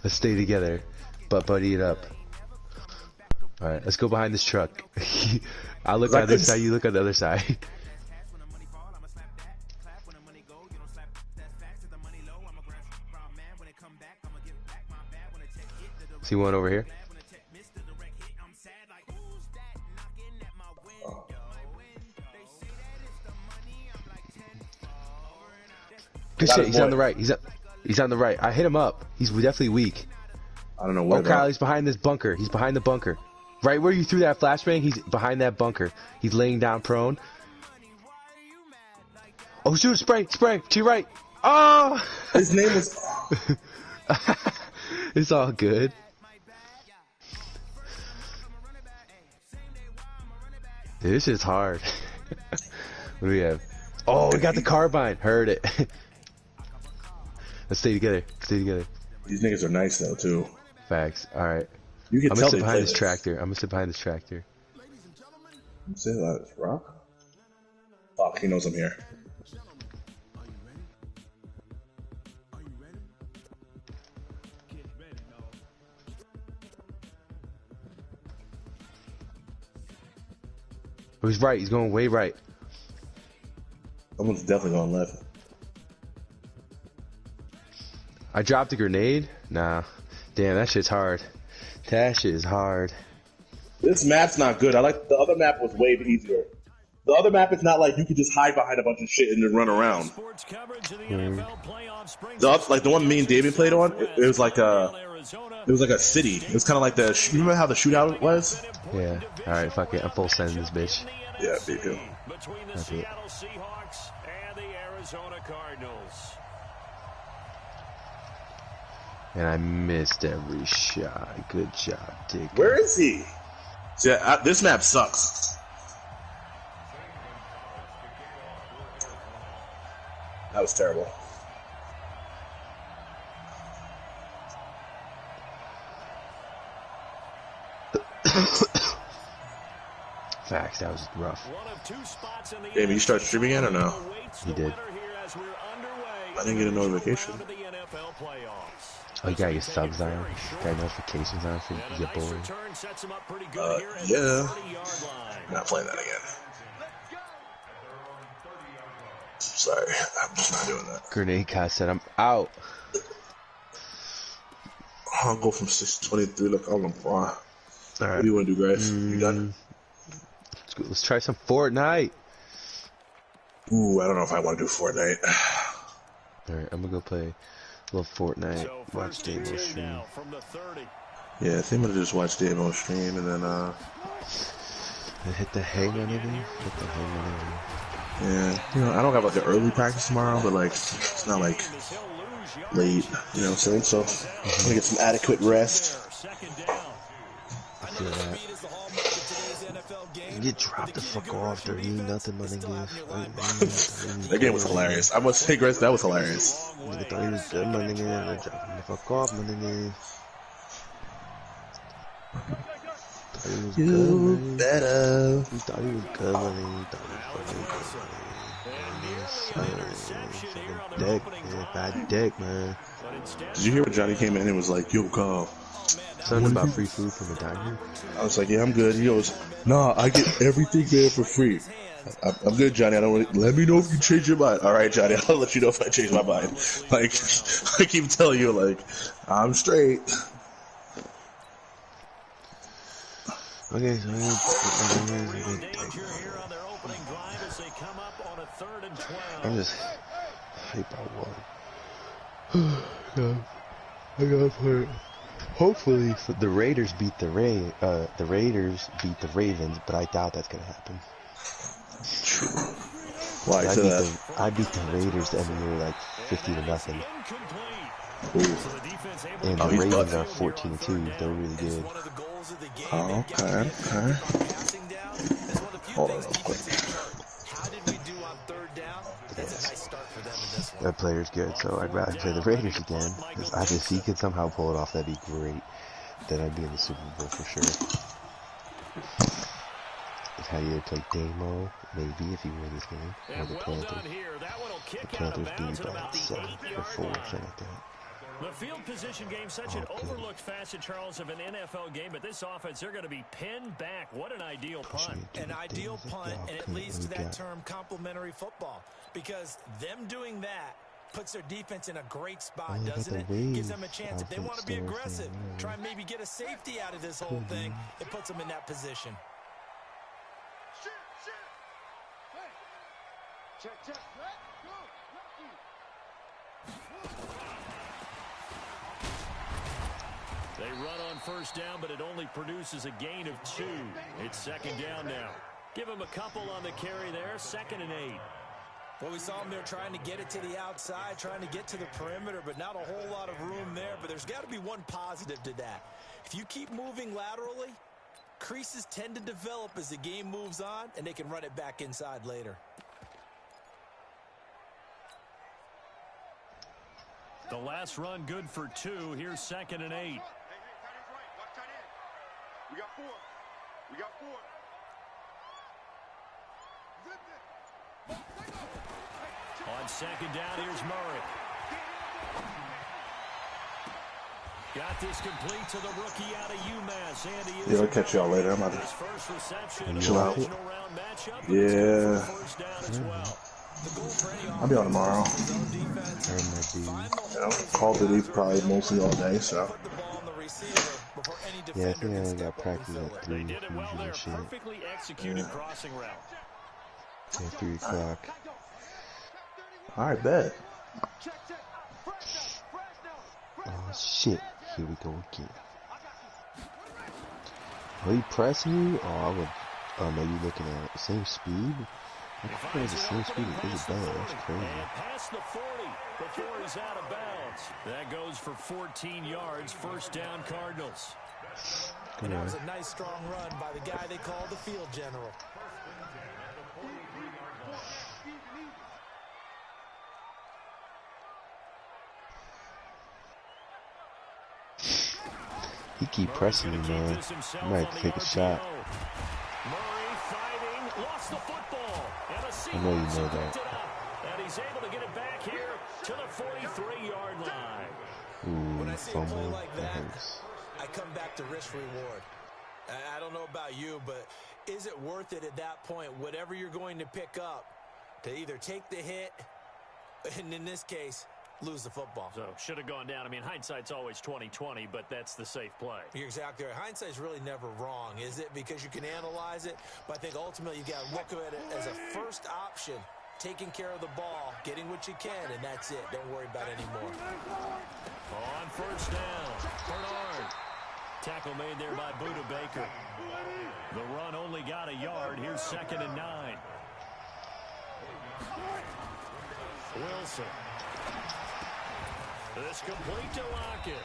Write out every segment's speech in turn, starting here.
Let's stay together. But buddy it up. Alright, let's go behind this truck. I'll look on this side, you look on the other side. See one over here? Good shit, he's on the right. He's on the right. I hit him up. He's definitely weak. I don't know where. Oh, Kyle, he's behind this bunker. He's behind the bunker. Right where you threw that flashbang, he's behind that bunker. He's laying down prone. Oh, shoot, spray, to your right. Oh! His name was... It's all good. Dude, this is hard. What do we have? Oh, we got the carbine. Heard it. Let's stay together. Stay together. These niggas are nice though too. Facts. All right. You can I'm tell gonna sit they behind this play tractor. I'm gonna sit behind this tractor. You say that, Rock? Fuck, he knows I'm here. Oh, he's right. He's going way right. Someone's definitely going left. I dropped a grenade. Nah. Damn, that shit's hard. That shit is hard. This map's not good. I like the other map was way easier. The other map is not like you could just hide behind a bunch of shit and then run around. Like the one me and David played on, it was like a city. It was kind of like the. You remember how the shootout was? Yeah. All right, fuck it. I'm full sending this bitch. Yeah, me too. Between the Seattle Seahawks and the Arizona Cardinals. And I missed every shot. Good job, Dick. Where is he? See, this map sucks. That was terrible. Facts, that was rough. David, you start streaming again or no? He did. I didn't get a notification. Oh, you got your subs on? Got notifications on for your boy? Yeah. I'm not playing that again. Sorry, I'm just not doing that. Grenade cast said I'm out. I'll go from 623 like I'm LeBron. Alright. What do you want to do, guys? You done? Let's try some Fortnite. Ooh, I don't know if I want to do Fortnite. Alright, I'm gonna go play a little Fortnite. Watch Davo stream. Yeah, I think I'm gonna just watch Davo stream and then hit the hang on it. Hit the hang on it. Yeah, you know, I don't have like an early practice tomorrow, but like it's not like late, you know what I'm saying? So I'm gonna get some adequate rest. I feel that. Get dropped the fuck off, there ain't nothing, my nigga. That game was hilarious. I must say, Grace, that was hilarious. Nigga thought he was good, my nigga. Dropping the fuck off, my nigga. You better. He thought he was good, my nigga. He thought he was fucking good, dick, man. Bad dick, man. Did you hear what Johnny came in and was like, yo, Carl? Something about free food from a diner? I was like, yeah, I'm good. He goes, nah, I get everything there for free. I'm good, Johnny. I don't really, let me know if you change your mind. All right, Johnny, I'll let you know if I change my mind. Like, I keep telling you, like, I'm straight. Okay, so I'm just hype about one. I gotta play it. Hopefully, the Raiders beat the Raiders beat the Ravens, but I doubt that's gonna happen. Why? I beat the Raiders to end the year like 50-0. And the Ravens are 14-2. They're really good. Oh, okay. Hold on real quick. That player's good, so I'd rather play the Raiders again. Because if he could somehow pull it off, that'd be great. Then I'd be in the Super Bowl for sure. It's how you play Damo, maybe, if you win this game. Or the Panthers. The Panthers beat by like 7 or 4, something like that. The field position game, such an overlooked facet, Charles, of an NFL game, but this offense, they're going to be pinned back. What an ideal punt. An ideal punt, and it leads to that term complementary football, because them doing that puts their defense in a great spot, doesn't it? Gives them a chance. If they want to be aggressive, try and maybe get a safety out of this whole thing, it puts them in that position. Check. They run on first down, but it only produces a gain of 2. It's second down now. Give them a couple on the carry there, 2nd and 8. Well, we saw them there trying to get it to the outside, trying to get to the perimeter, but not a whole lot of room there. But there's got to be one positive to that. If you keep moving laterally, creases tend to develop as the game moves on, and they can run it back inside later. The last run good for 2. Here's 2nd and 8. We got 4. On second down, here's Murray. Got this complete to the rookie out of UMass, Andy. Yeah, I'll catch y'all later. I'm out His first reception, chill out. round matchup, Yeah. first down as well. I'll be on tomorrow. Call of Duty probably mostly all day, so. Yeah, I think I only got practice at 3. They did it well there. Perfectly executed crossing route. Yeah, 3 o'clock. Alright, bet. Oh, shit. Here we go again. Are you pressing you? Oh, I would. Oh, no, you looking at the same speed? I thought it was the same speed as Isabella. That's crazy. And past the 40 before he's out of bounds. That goes for 14 yards. First down, Cardinals. And that was a nice, strong run by the guy they call the field general. He keep pressing me, man. I might have to take a shot. Murray fighting, lost the football. I know you know that. And he's able to get it back here to the 43-yard line. Ooh, when I see a play fumble. like That that, hurts. I come back to risk reward. I don't know about you, but is it worth it at that point, whatever you're going to pick up, to either take the hit, and in this case, lose the football? So, should have gone down. I mean, hindsight's always 20/20, but that's the safe play. You're exactly right. Hindsight's really never wrong, is it? Because you can analyze it, but I think ultimately you got to look at it as a first option, taking care of the ball, getting what you can, and that's it. Don't worry about it anymore. On first down, Bernard. Tackle made there by Buda Baker. The run only got a yard. Here's 2nd and 9. Wilson. This complete to Lockett.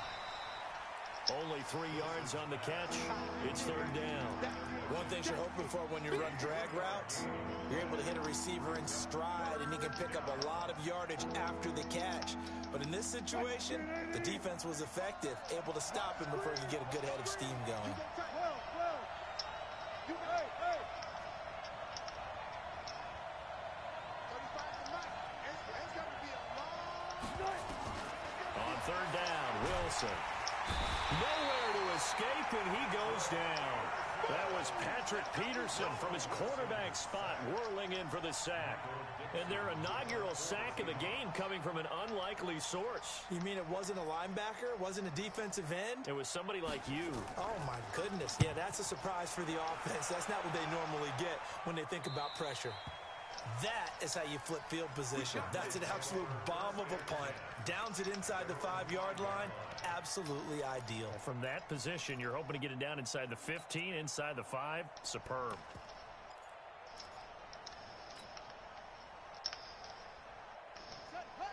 Only 3 yards on the catch. It's 3rd down. One thing you're hoping for when you run drag routes, you're able to hit a receiver in stride, and he can pick up a lot of yardage after the catch. But in this situation, the defense was effective, able to stop him before he could get a good head of steam going. On 3rd down, Wilson. Nowhere to escape, and he goes down. That was Patrick Peterson from his quarterback spot whirling in for the sack. And their inaugural sack of the game coming from an unlikely source. You mean it wasn't a linebacker? It wasn't a defensive end? It was somebody like you. Oh, my goodness. Yeah, that's a surprise for the offense. That's not what they normally get when they think about pressure. That is how you flip field position. That's an absolute bomb of a punt. Downs it inside the 5-yard line. Absolutely ideal. From that position, you're hoping to get it down inside the 15, inside the 5. Superb.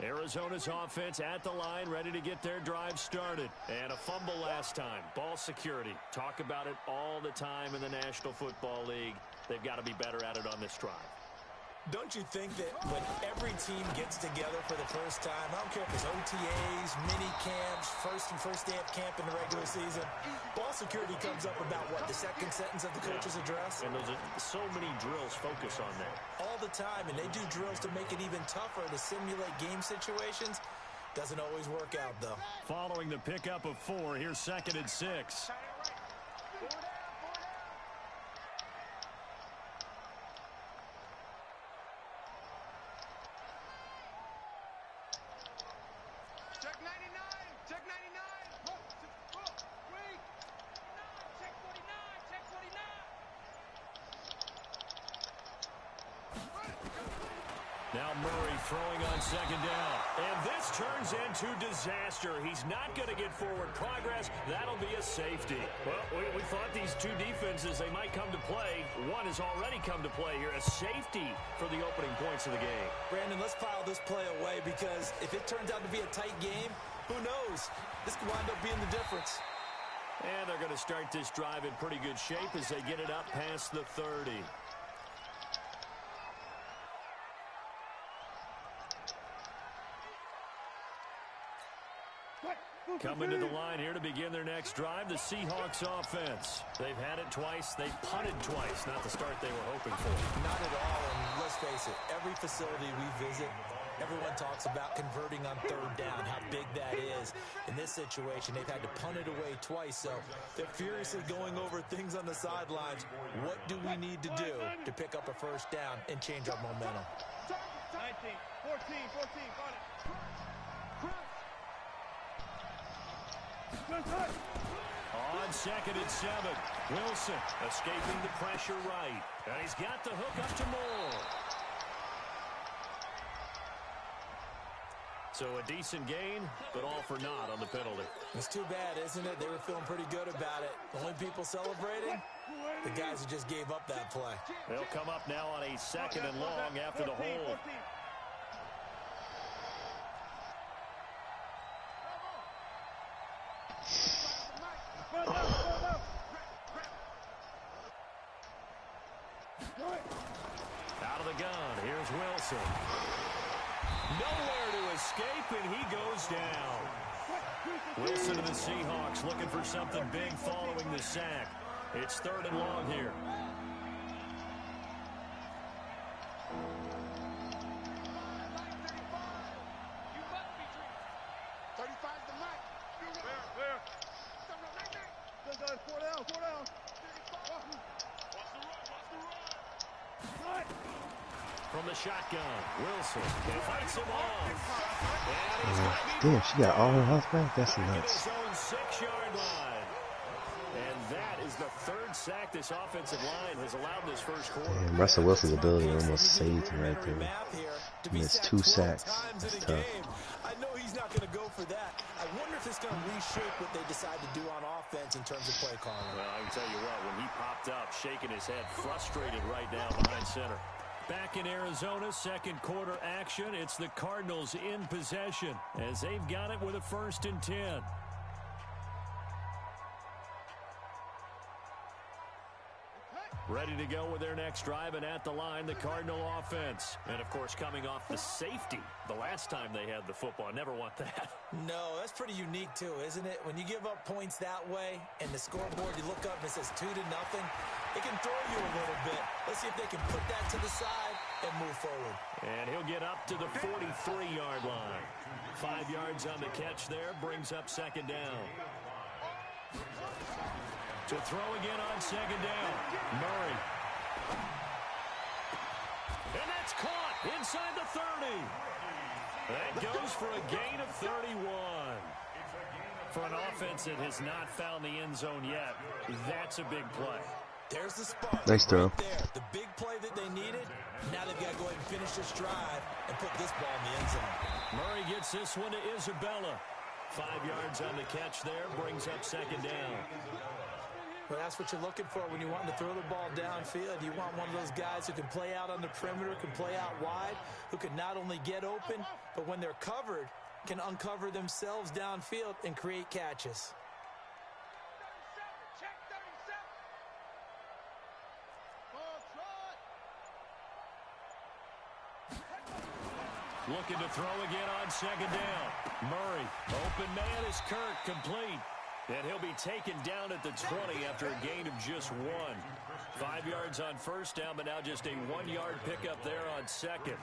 Arizona's offense at the line, ready to get their drive started. And a fumble last time. Ball security. Talk about it all the time in the National Football League. They've got to be better at it on this drive. Don't you think that when every team gets together for the first time, I don't care if it's OTAs, mini camps, first day of camp in the regular season, ball security comes up about, what, the second sentence of the coach's address? And there's so many drills focus on that. All the time, and they do drills to make it even tougher to simulate game situations. Doesn't always work out, though. Following the pickup of 4, here's 2nd and 6. Check 99. Check 99. Wait. Check 49. Check 49. Now Murray throwing on 2nd down. And this turns into disaster. He's not going to get forward progress. That'll be a safety. Well, we thought these two defenses, they might come to play. One has already come to play here. A safety for the opening points of the game. Brandon, let's file this play away because if it turns out to be a tight game, who knows? This could wind up being the difference. And they're going to start this drive in pretty good shape as they get it up past the 30. Coming to the line here to begin their next drive, the Seahawks offense. They've had it twice. They've punted twice. Not the start they were hoping for. Not at all, and let's face it, every facility we visit, everyone talks about converting on 3rd down, how big that is. In this situation, they've had to punt it away twice, so they're furiously going over things on the sidelines. What do we need to do to pick up a 1st down and change our momentum? 19, 14, got it. On 2nd and 7, Wilson escaping the pressure right. And he's got the hook up to Moore. So a decent gain, but all for naught on the penalty. It's too bad, isn't it? They were feeling pretty good about it. The only people celebrating, the guys who just gave up that play. They'll come up now on a 2nd and long after the hold. Out of the gun, here's Wilson. Nowhere to escape, and he goes down. Wilson and the Seahawks looking for something big following the sack. It's 3rd and long here. From the shotgun, Wilson fights him off. Damn, she got all her health back? That's nuts. His own 6-yard line. And that is the 3rd sack this offensive line has allowed this first quarter. Damn, Russell Wilson's ability almost saved him right there. He missed 2 sacks. That's tough. I know he's not going to go for that. I wonder if it's going to reshape what they decide to do on offense in terms of play calling. Well, I can tell you what, when he popped up, shaking his head, frustrated right now behind center. Back in Arizona, 2nd quarter action. It's the Cardinals in possession as they've got it with a 1st and 10. Ready to go with their next drive, and at the line, the Cardinal offense. And, of course, coming off the safety the last time they had the football. Never want that. No, that's pretty unique, too, isn't it? When you give up points that way, and the scoreboard, you look up and it says 2-0, it can throw you a little bit. Let's see if they can put that to the side and move forward. And he'll get up to the 43-yard line. 5 yards on the catch there, brings up 2nd down. To throw again on 2nd down, Murray. And that's caught inside the 30. That goes for a gain of 31. For an offense that has not found the end zone yet, that's a big play. There's the spark. Nice throw. Right there. The big play that they needed. Now they've got to go ahead and finish this drive and put this ball in the end zone. Murray gets this one to Isabella. 5 yards on the catch there, brings up 2nd down. Well, that's what you're looking for when you want to throw the ball downfield. You want one of those guys who can play out on the perimeter, can play out wide, who can not only get open, but when they're covered, can uncover themselves downfield and create catches. Check 37. Looking to throw again on 2nd down. Murray, open man is Kirk, complete. And he'll be taken down at the 20 after a gain of just 1. 5 yards on 1st down, but now just a 1-yard pickup there on 2nd.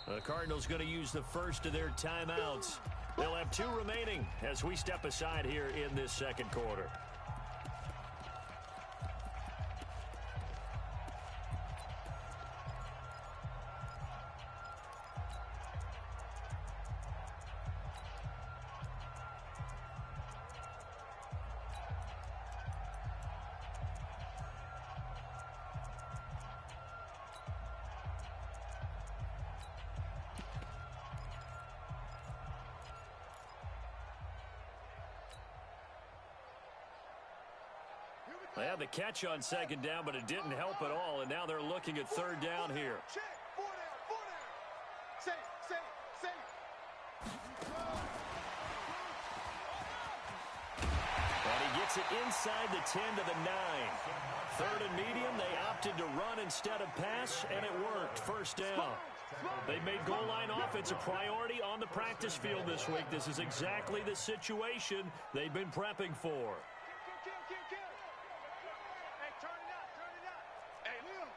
The Cardinals going to use the first of their timeouts. They'll have 2 remaining as we step aside here in this second quarter. They had the catch on second down, but it didn't help at all, and now they're looking at third down here. Check. 4 down. Safe. And he gets it inside the 10 to the 9. Third and medium, they opted to run instead of pass, and it worked. First down. They made goal line offense a priority on the practice field this week. This is exactly the situation they've been prepping for. Kill. Hey, turn it up. Hey, Lil,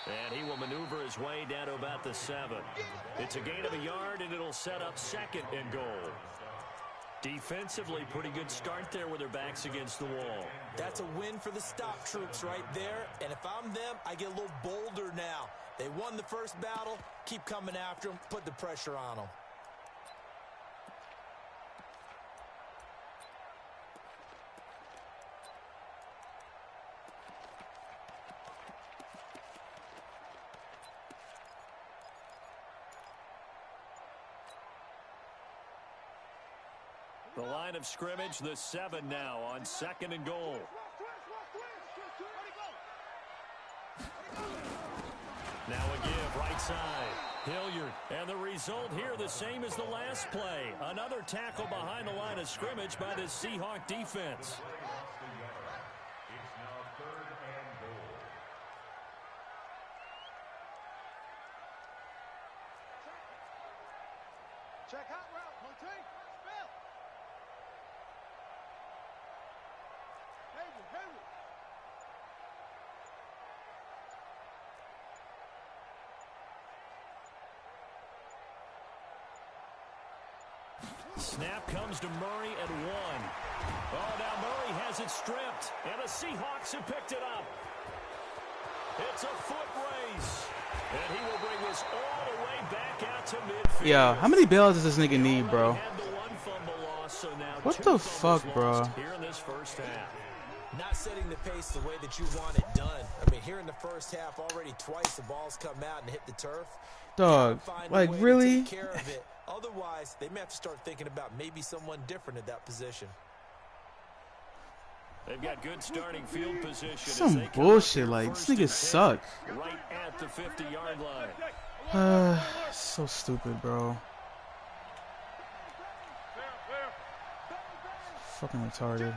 3. And he will maneuver his way down to about the 7. It's a gain of a yard, and it'll set up second and goal. Defensively, pretty good start there with their backs against the wall. That's a win for the stop troops right there. And if I'm them, I get a little bolder now. They won the first battle. Keep coming after them. Put the pressure on them. The line of scrimmage, the 7 now on second and goal. Now a give, right side. Hilliard. And the result here the same as the last play. Another tackle behind the line of scrimmage by the Seahawk defense. Check hot route. Rotate. Spell. Hayward. Snap comes to Murray at 1. Oh, now Murray has it stripped, and the Seahawks have picked it up. It's a foot race, and he will bring this all the way back out to midfield. Yeah, how many bailouts does this nigga need, bro? Had the 1 fumble loss, so now What 2 the fumbles fuck, bro? lost here in this first half. Not setting the pace the way that you want it done. I mean, here in the first half, already twice the ball's come out and hit the turf. Dog, Find a like, way to really? take care of it. Otherwise, they may have to start thinking about maybe someone different at that position. They've got good starting field position. as Some they come bullshit, up like, here this first nigga and 10, suck. Right at the 50-yard line. So stupid, bro. Fucking retarded.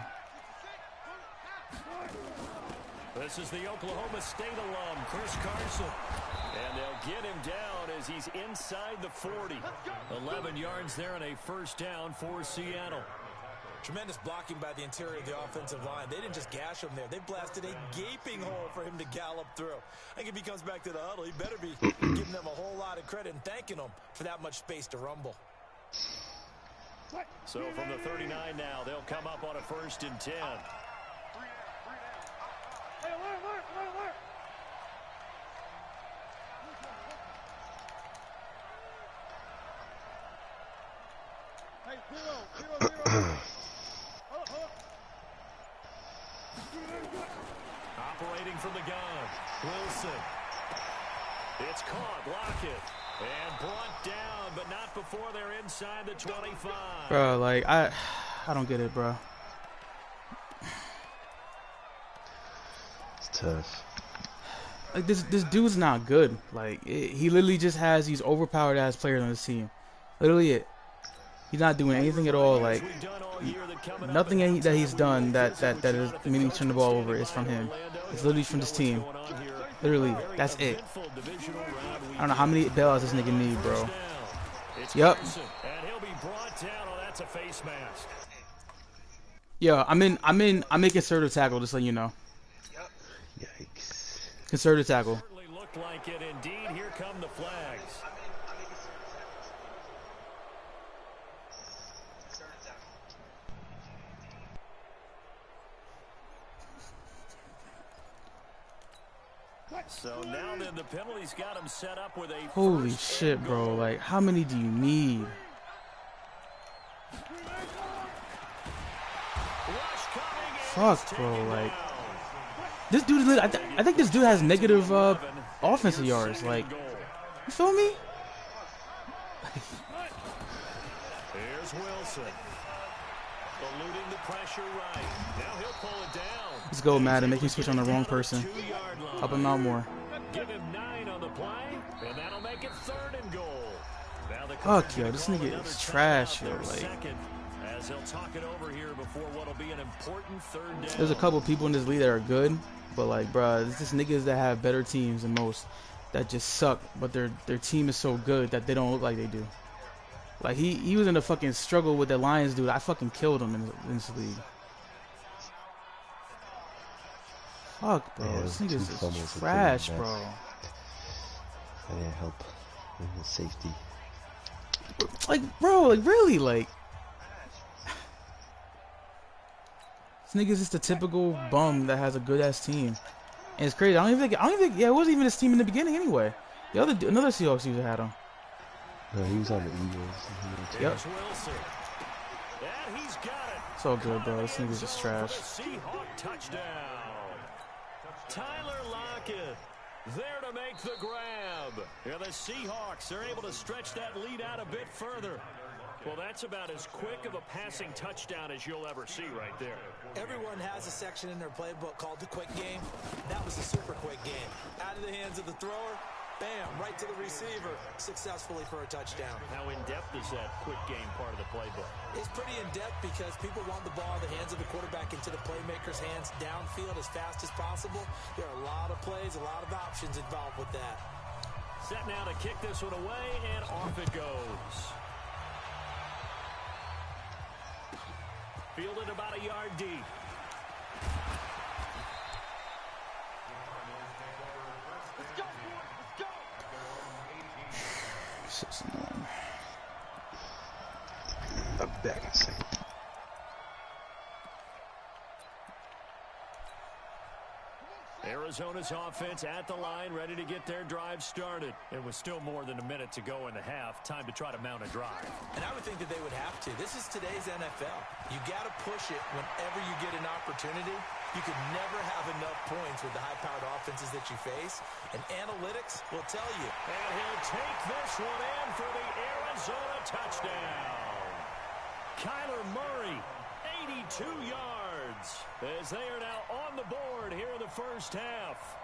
This is the Oklahoma State alum, Chris Carson. And they'll get him down as he's inside the 40. 11 yards there and a first down for Seattle. Tremendous blocking by the interior of the offensive line. They didn't just gash him there. They blasted a gaping hole for him to gallop through. I think if he comes back to the huddle, he better be giving them a whole lot of credit and thanking them for that much space to rumble. So from the 39 now, they'll come up on a 1st and 10. Hey, alert. Hey, zero. Operating from the gun, Wilson. It's caught, Lockett. And brought down, but not before they're inside the 25. Bro, like, I don't get it, bro. It's tough. Like, this dude's not good. Like, he literally just has these overpowered ass players on his team. Literally it. He's not doing anything at all. Like, nothing that he's done that is meaning to turn the ball over is from him. It's literally from this team. Literally, that's it. I don't know how many bailouts this nigga need, bro. It's Yep. Carson, and he'll be brought down. Oh, that's a face mask. Yeah, I'm in conservative tackle, just so you know. Yikes. Conservative tackle. Certainly looked like it indeed. Here come the flags. So now then the penalty's got him set up with a Holy first shit, and bro. goal. Like, how many do you need? Rush coming in. Fuck, He's bro. taken Like, down. this dude is. I think this dude has negative And offensive here's yards. second Like, and goal. you feel me? Here's Wilson. Eluding the pressure right. Now he'll pull it down. Let's go, Madden. Make me switch on the wrong person. 2-yard line. Help him out more. Give him 9 on the play, and that'll make it 3rd and goal. Now the Fuck, yo, this call nigga another is timeout, trash, yo. their Like, second, as he'll talk it over here before what'll be an important 3rd down. there's a couple people in this league that are good, but like, bruh, it's just niggas that have better teams than most that just suck, but their team is so good that they don't look like they do. Like, he was in a fucking struggle with the Lions dude. I fucking killed him in this league. Fuck, bro. Yeah, This two nigga's fumbles just are trash, pretty bro. mess. That didn't help in the safety. Like, bro, like, really, like. This nigga's just a typical bum that has a good ass team. And it's crazy. I don't even think, yeah, it wasn't even his team in the beginning anyway. Another Seahawks user had him. No, he was on the Eagles. Yep. Here's Wilson. And he's got it. It's all good, bro. This nigga's just trash. Seahawk touchdown. Tyler Lockett there to make the grab. And the Seahawks are able to stretch that lead out a bit further. Well, that's about as quick of a passing touchdown as you'll ever see right there. Everyone has a section in their playbook called the quick game. That was a super quick game. Out of the hands of the thrower, bam, right to the receiver, successfully for a touchdown. How in-depth is that quick game part of the playbook? It's pretty in-depth because people want the ball in the hands of the quarterback into the playmaker's hands downfield as fast as possible. There are a lot of plays, a lot of options involved with that. Set now to kick this one away, and off it goes. Fielded about a yard deep. Let's go, boys. Let's go. Shit's annoying. I'm back in a second. Arizona's offense at the line, ready to get their drive started. It was still more than a minute to go in the half. Time to try to mount a drive. And I would think that they would have to. This is today's NFL. You got to push it whenever you get an opportunity. You could never have enough points with the high-powered offenses that you face. And analytics will tell you. And he'll take this one in for the Arizona touchdown. Kyler Murray, 82 yards, as they are now on the board here in the first half.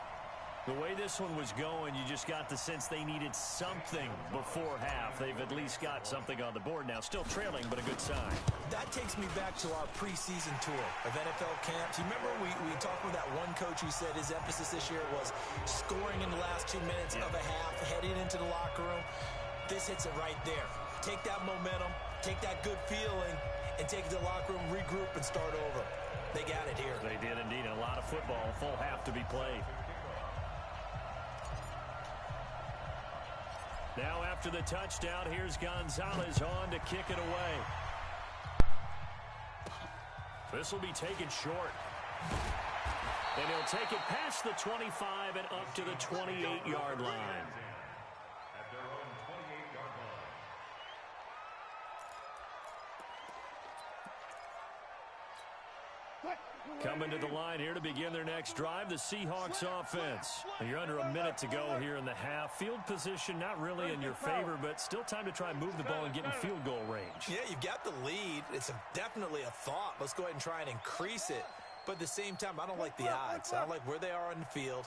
The way this one was going, you just got the sense they needed something before half. They've at least got something on the board now. Still trailing, but a good sign. That takes me back to our preseason tour of NFL camps. You remember we talked with that one coach who said his emphasis this year was scoring in the last 2 minutes of a half, heading into the locker room. This hits it right there. Take that momentum, take that good feeling, and take it to the locker room, regroup, and start over. They got it here. They did indeed. A lot of football, full half to be played. Now after the touchdown, here's Gonzalez on to kick it away. This will be taken short. And he'll take it past the 25 and up to the 28-yard line. Coming to the line here to begin their next drive, the Seahawks offense. You're under a minute to go here in the half. Field position not really in your favor, but still time to try and move the ball and get in field goal range. Yeah, you've got the lead. It's definitely a thought. Let's go ahead and try and increase it. But at the same time, I don't like the odds. I don't like where they are on the field.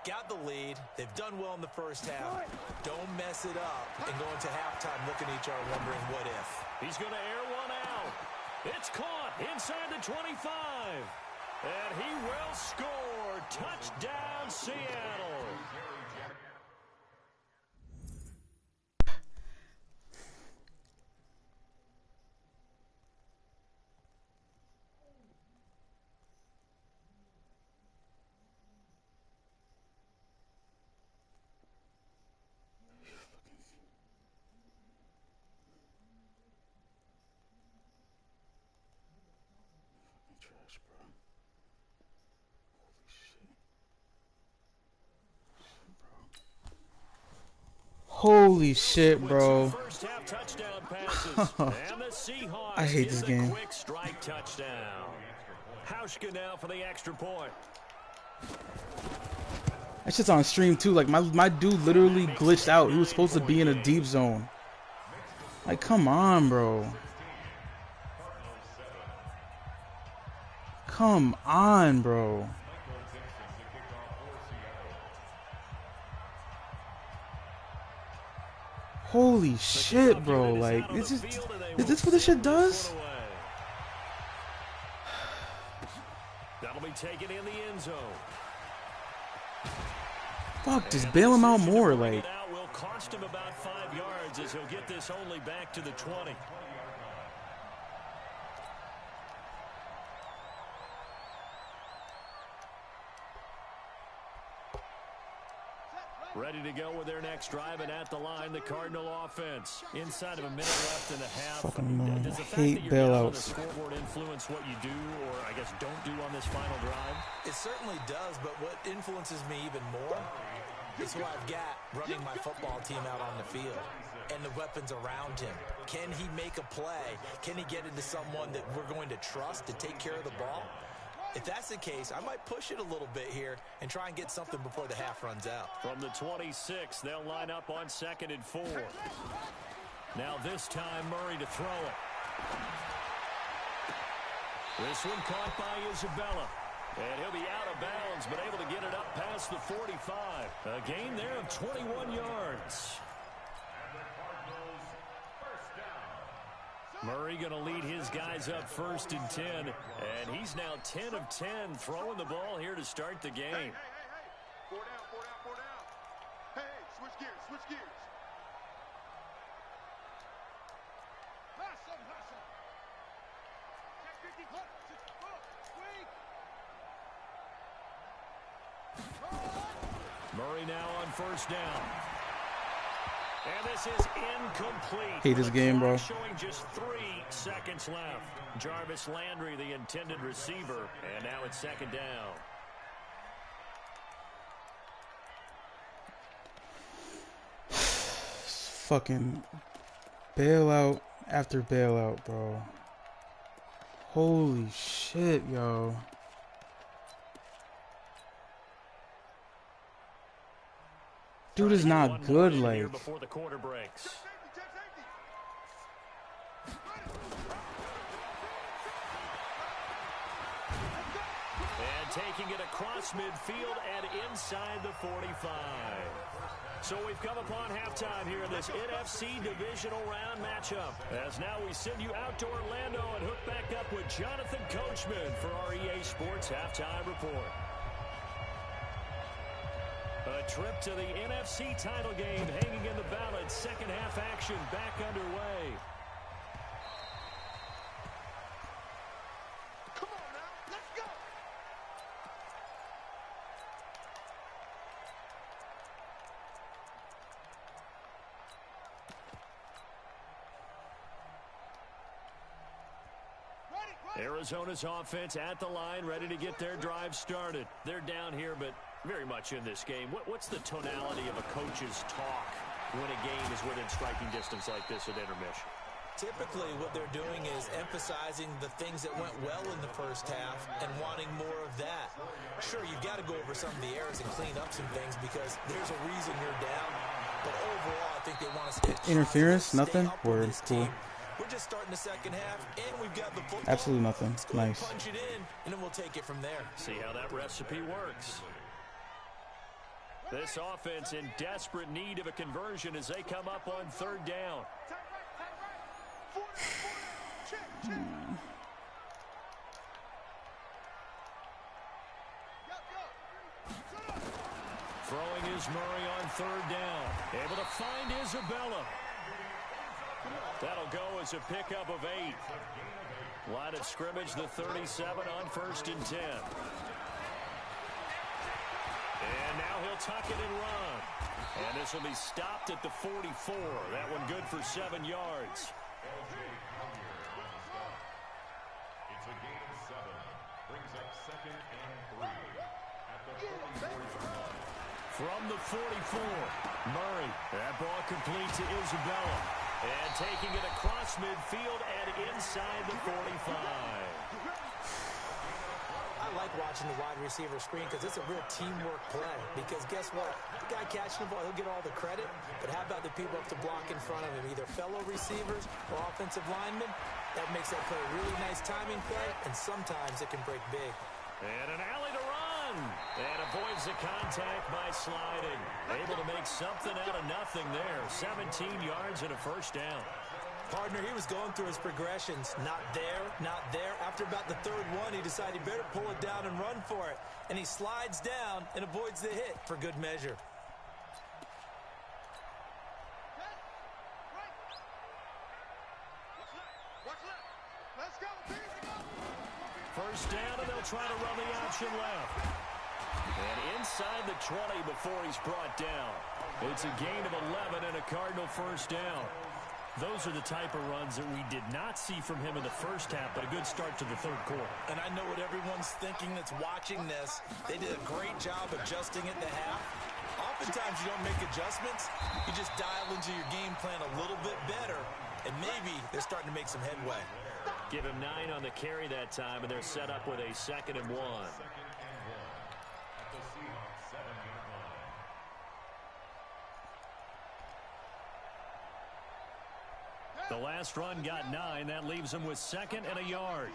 Got the lead. They've done well in the first half. Don't mess it up and go into halftime looking at each other wondering what if. He's going to air one out. It's caught inside the 25. And he will score. Touchdown, Seattle. Holy shit, bro. First half touchdown passes. And the Seahawks I hate get this the game. quick strike touchdown. Hauschka now for the extra point. That shit's on stream too. Like my dude literally glitched out. He was supposed to be in a deep zone. Like, come on, bro. Come on, bro. Holy shit, bro. Like, is this what this shit does? That'll be taken in the end zone. Fuck, just bail him out more, like. Will cost him about 5 yards as he'll get this only back to the 20. Ready to go with their next drive, and at the line, the Cardinal offense. Inside of a minute left in the half. Fucking annoying. Does the fact Hate that you're down on the bailouts. scoreboard influence what you do, or I guess don't do on this final drive? It certainly does, but what influences me even more is who I've got running my football team out on the field and the weapons around him. Can he make a play? Can he get into someone that we're going to trust to take care of the ball? If that's the case, I might push it a little bit here and try and get something before the half runs out. From the 26, they'll line up on 2nd and 4. Now this time, Murray to throw it. This one caught by Isabella. And he'll be out of bounds, but able to get it up past the 45. A gain there of 21 yards. Murray going to lead his guys up 1st and 10. And he's now 10 of 10 throwing the ball here to start the game. Hey. 4 down, 4 down, 4 down. Hey, switch gears, switch gears. Hustle. Check 50 plus. Murray now on 1st down. And this is incomplete. Hate this game, bro. Showing just 3 seconds left. Jarvis Landry, the intended receiver. And now it's 2nd down. Fucking bailout after bailout, bro. Holy shit, yo. Dude is not good, like. Before the quarter breaks. And taking it across midfield and inside the 45. So we've come upon halftime here in this NFC Divisional Round matchup. As now we send you out to Orlando and hook back up with Jonathan Coachman for our EA Sports Halftime Report. A trip to the NFC title game hanging in the balance. Second half action back underway. Come on now, let's go. Arizona's offense at the line, ready to get their drive started. They're down here, but very much in this game. What's the tonality of a coach's talk when a game is within striking distance like this at intermission? Typically, what they're doing is emphasizing the things that went well in the first half and wanting more of that. Sure, you've got to go over some of the errors and clean up some things because there's a reason you're down. But overall, I think they want us to get Interference? Nothing? Word, Cool. We're just starting the second half, and we've got the football. Absolutely nothing. Let's go ahead and Nice. punch it in, and then we'll take it from there. See how that recipe works. This offense in desperate need of a conversion as they come up on 3rd down. Throwing is Murray on 3rd down. Able to find Isabella. That'll go as a pickup of 8. Line of scrimmage, the 37 on 1st and 10. And now he'll tuck it and run. And this will be stopped at the 44. That one good for 7 yards. It's a gain of 7. Brings up 2nd and 3. At the 44. From the 44, Murray. That ball complete to Isabella. And taking it across midfield and inside the 45. I like watching the wide receiver screen because it's a real teamwork play. Because guess what? The guy catching the ball, he'll get all the credit. But how about the people up to block in front of him? Either fellow receivers or offensive linemen. That makes that play a really nice timing play. And sometimes it can break big. And an alley to run. And avoids the contact by sliding. Able to make something out of nothing there. 17 yards and a first down. Partner, he was going through his progressions. Not there, not there. After about the third one, he decided he better pull it down and run for it. And he slides down and avoids the hit for good measure. Let's go. First down, and they'll try to run the option left. And inside the 20 before he's brought down. It's a gain of 11 and a Cardinal first down. Those are the type of runs that we did not see from him in the first half, but a good start to the third quarter. And I know what everyone's thinking that's watching this. They did a great job adjusting at the half. Oftentimes you don't make adjustments. You just dial into your game plan a little bit better, and maybe they're starting to make some headway. Give him 9 on the carry that time, and they're set up with a 2nd and 1. The last run got 9. That leaves him with 2nd and a yard.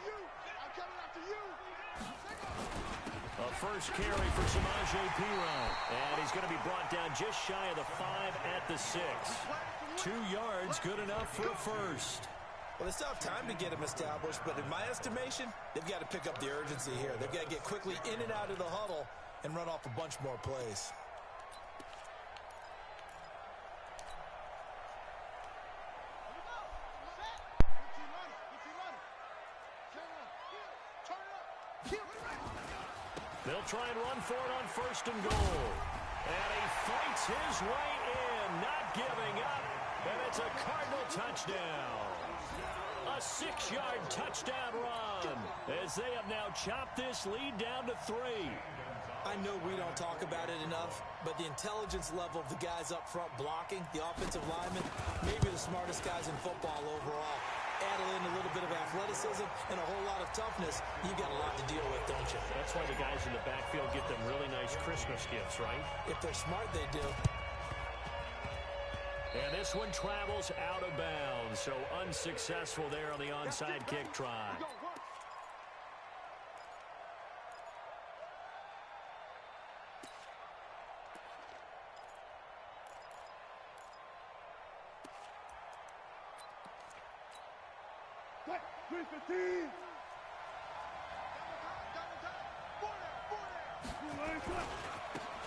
A first carry for Samaje Perine. And he's going to be brought down just shy of the 5 at the 6. 2 yards, good enough for a first. Well, they still have time to get him established, but in my estimation, they've got to pick up the urgency here. They've got to get quickly in and out of the huddle and run off a bunch more plays. They'll try and run for it on 1st and goal. And he fights his way in, not giving up. And it's a Cardinal touchdown. A 6-yard touchdown run as they have now chopped this lead down to 3. I know we don't talk about it enough, but the intelligence level of the guys up front blocking, the offensive linemen, maybe the smartest guys in football overall. Add in a little bit of athleticism and a whole lot of toughness, you got a lot to deal with, don't you? That's why the guys in the backfield get them really nice Christmas gifts, right? If they're smart, they do. And this one travels out of bounds, so unsuccessful there on the onside kick try.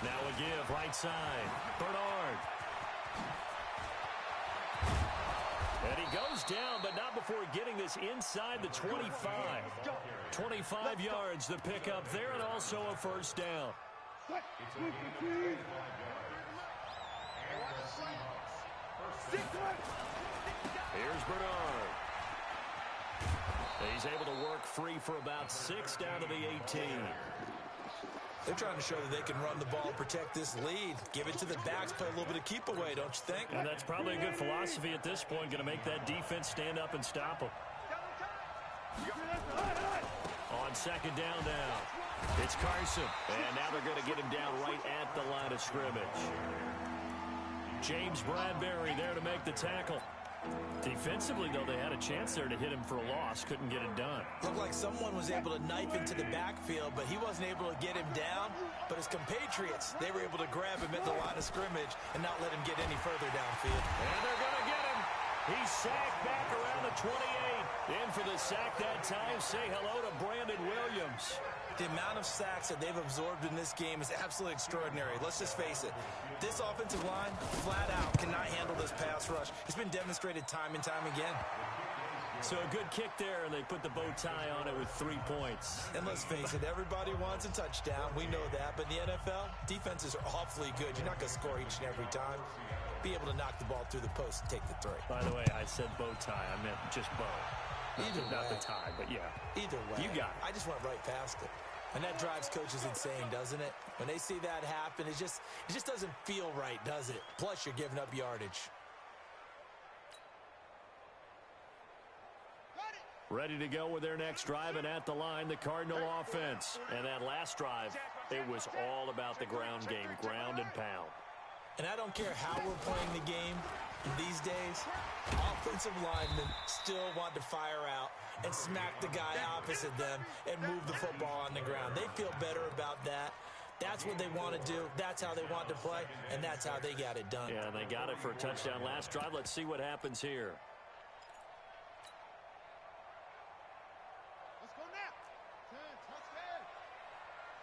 Now a give, right side. Bernard. And he goes down, but not before getting this inside the 25. 25 yards to pick up there, and also a first down. Here's Bernard. He's able to work free for about 6 down to the 18. They're trying to show that they can run the ball, protect this lead, give it to the backs, play a little bit of keep away, don't you think? And that's probably a good philosophy at this point, going to make that defense stand up and stop them. On 2nd down now, it's Carson. And now they're going to get him down right at the line of scrimmage. James Bradbury there to make the tackle. Defensively, though, they had a chance there to hit him for a loss. Couldn't get it done. Looked like someone was able to knife into the backfield, but he wasn't able to get him down. But his compatriots, they were able to grab him at the line of scrimmage and not let him get any further downfield. And they're going to get him. He's sacked back around the 28. In for the sack that time. Say hello to Brandon Williams. The amount of sacks that they've absorbed in this game is absolutely extraordinary. Let's just face it. This offensive line, flat out, cannot handle this pass rush. It's been demonstrated time and time again. So a good kick there, and they put the bow tie on it with 3 points. And let's face it, everybody wants a touchdown. We know that. But in the NFL, defenses are awfully good. You're not going to score each and every time. Be able to knock the ball through the post and take the 3. By the way, I said bow tie. I meant just bow. Not the tie, but yeah. Either way. You got it. I just went right past it. And that drives coaches insane, doesn't it? When they see that happen, it just doesn't feel right, does it? Plus, you're giving up yardage. Ready to go with their next drive, and at the line, the Cardinal offense. And that last drive, it was all about the ground game, ground and pound. And I don't care how we're playing the game these days, offensive linemen still want to fire out and smack the guy opposite them and move the football on the ground. They feel better about that. That's what they want to do. That's how they want to play, and that's how they got it done. Yeah, and they got it for a touchdown last drive. Let's see what happens here. Let's go now. 10, touchdown.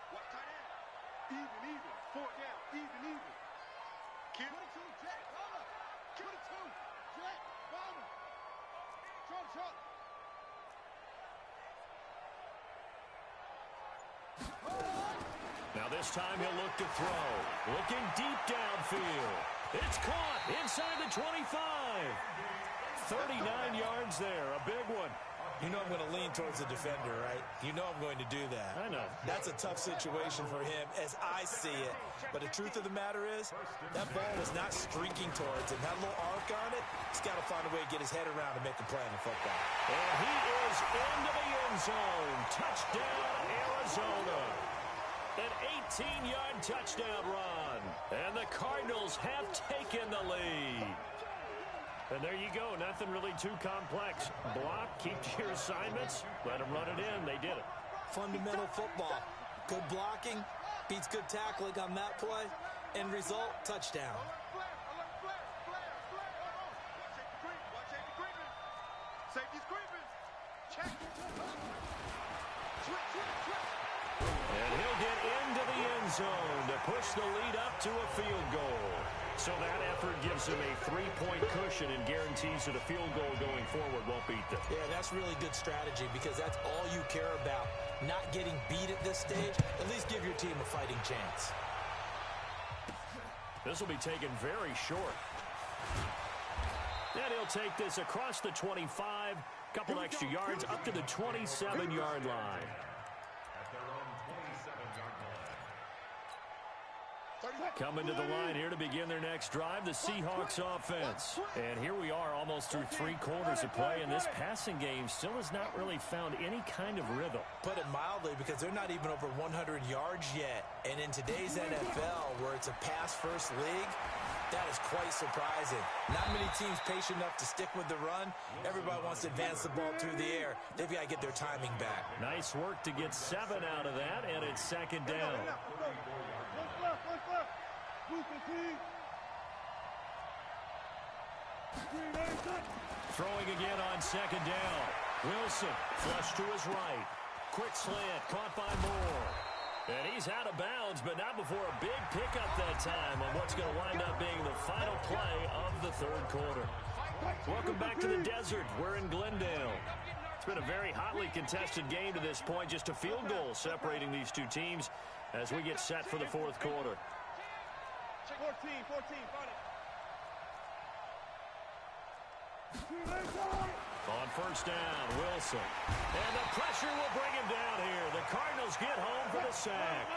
What tight end? Even. 4 down. Even. Kid. 22, Jack, bomber. 22, Jack, bomber. Truck. Now this time he'll look to throw. Looking deep downfield. It's caught inside the 25. 39 yards there, a big one. You know I'm going to lean towards the defender, right? You know I'm going to do that. I know. That's a tough situation for him as I see it. But the truth of the matter is, that ball was not streaking towards him. That little arc on it, he's got to find a way to get his head around and make a play on the football. And he is into the end zone. Touchdown, Arizona. An 18-yard touchdown run. And the Cardinals have taken the lead. And there you go. Nothing really too complex. Block, keep to your assignments, let them run it in. They did it. Fundamental football. Good blocking, beats good tackling on that play. End result, touchdown. Safety's creeping. Check. And he'll get into the end zone to push the lead up to a field goal. So that effort gives him a 3-point cushion and guarantees that a field goal going forward won't beat them. Yeah, that's really good strategy because that's all you care about. Not getting beat at this stage. At least give your team a fighting chance. This will be taken very short. And he'll take this across the 25. Couple extra yards up to the 27-yard line. Coming to the line here to begin their next drive, the Seahawks offense. And here we are almost through 3 quarters of play, and this passing game still has not really found any kind of rhythm. Put it mildly, because they're not even over 100 yards yet. And in today's NFL, where it's a pass-first league, that is quite surprising. Not many teams patient enough to stick with the run. Everybody wants to advance the ball through the air. They've got to get their timing back. Nice work to get 7 out of that, and it's second down. Throwing again on second down. Wilson, flush to his right. Quick slant, caught by Moore. And he's out of bounds, but not before a big pickup that time on what's going to wind up being the final play of the third quarter. Welcome back to the desert. We're in Glendale. It's been a very hotly contested game to this point. Just a field goal separating these two teams as we get set for the fourth quarter. 14, got it. On first down, Wilson. And the pressure will bring him down here. The Cardinals get home for the sack.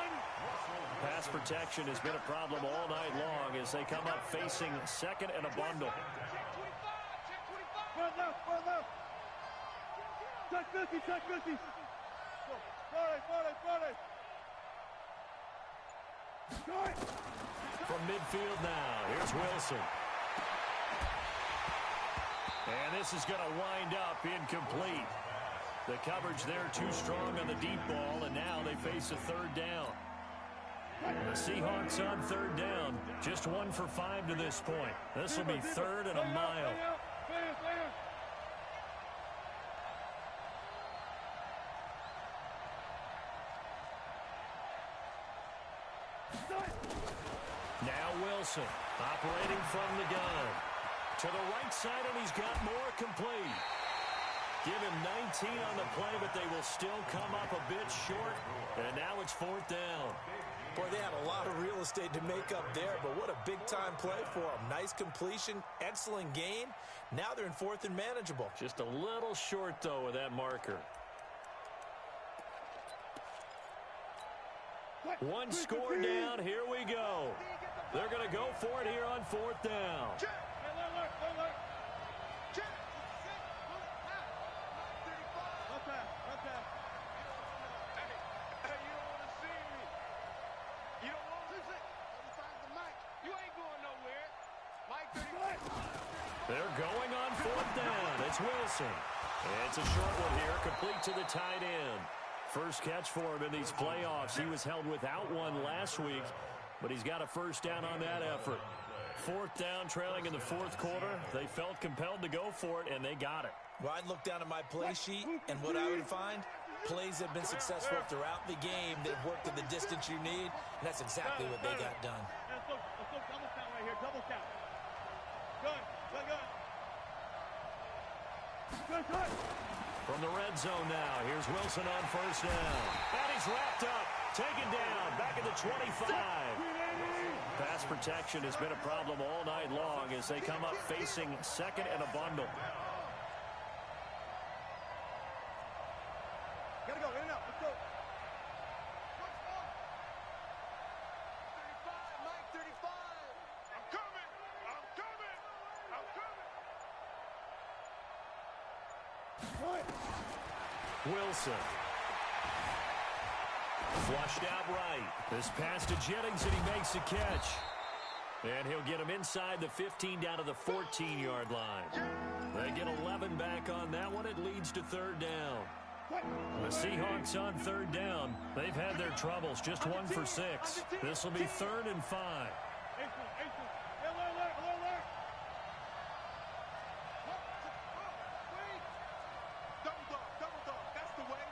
Pass protection has been a problem all night long as they come up facing second and a bundle. Check 50. From midfield now, here's Wilson. And this is going to wind up incomplete. The coverage there too strong on the deep ball, and now they face a third down. The Seahawks on third down, just 1 for 5 to this point. This will be third and a mile. Now Wilson, operating from the gun. To the right side, and he's got more complete. Give him 19 on the play, but they will still come up a bit short. And now it's fourth down. Boy, they had a lot of real estate to make up there, but what a big-time play for them. Nice completion, excellent game. Now they're in fourth and manageable. Just a little short, though, with that marker. One score down. Here we go. They're going to go for it here on 4th down. They're going on 4th down. It's Wilson. It's a short one here, complete to the tight end. First catch for him in these playoffs. He was held without one last week, but he's got a first down on that effort. 4th down, trailing in the 4th quarter. They felt compelled to go for it, and they got it. Well, I'd look down at my play sheet, and what I would find, plays have been successful throughout the game that have worked in the distance you need, and that's exactly what they got done. Let's go double count right here. Double count. Good. From the red zone now, here's Wilson on first down. And he's wrapped up, taken down, back at the 25. Pass protection has been a problem all night long as they come up facing second and a bundle. Gotta go. In and out. Let's go. 35, Mike, 35. I'm coming. Wilson. Flushed out right. This pass to Jennings, and he makes the catch. And he'll get him inside the 15 down to the 14-yard line. They get 11 back on that one. It leads to 3rd down. The Seahawks on 3rd down. They've had their troubles. Just 1 for 6. This will be 3rd and 5. Double dog. That's the way.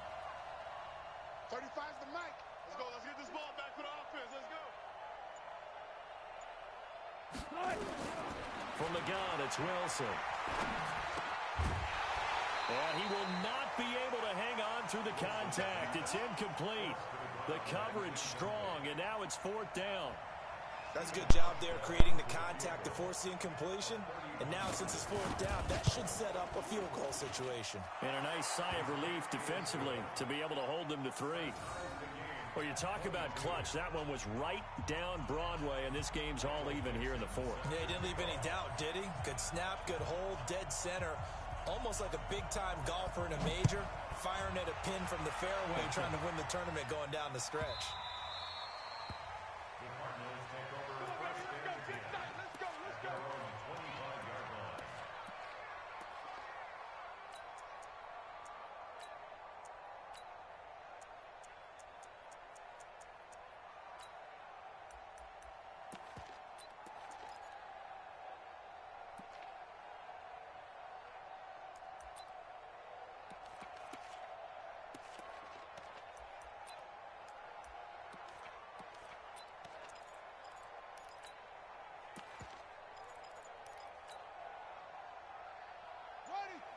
35's the mic. Let's go. Let's get this ball back for the offense. Let's go. From the gun, it's Wilson. And he will not be able to hang on through the contact. It's incomplete. The coverage strong, and now it's 4th down. That's a good job there creating the contact to force the incompletion. And now since it's 4th down, that should set up a field goal situation. And a nice sigh of relief defensively to be able to hold them to 3. Well, you talk about clutch. That one was right down Broadway, and this game's all even here in the 4th. Yeah, he didn't leave any doubt, did he? Good snap, good hold, dead center. Almost like a big-time golfer in a major, firing at a pin from the fairway, trying to win the tournament going down the stretch.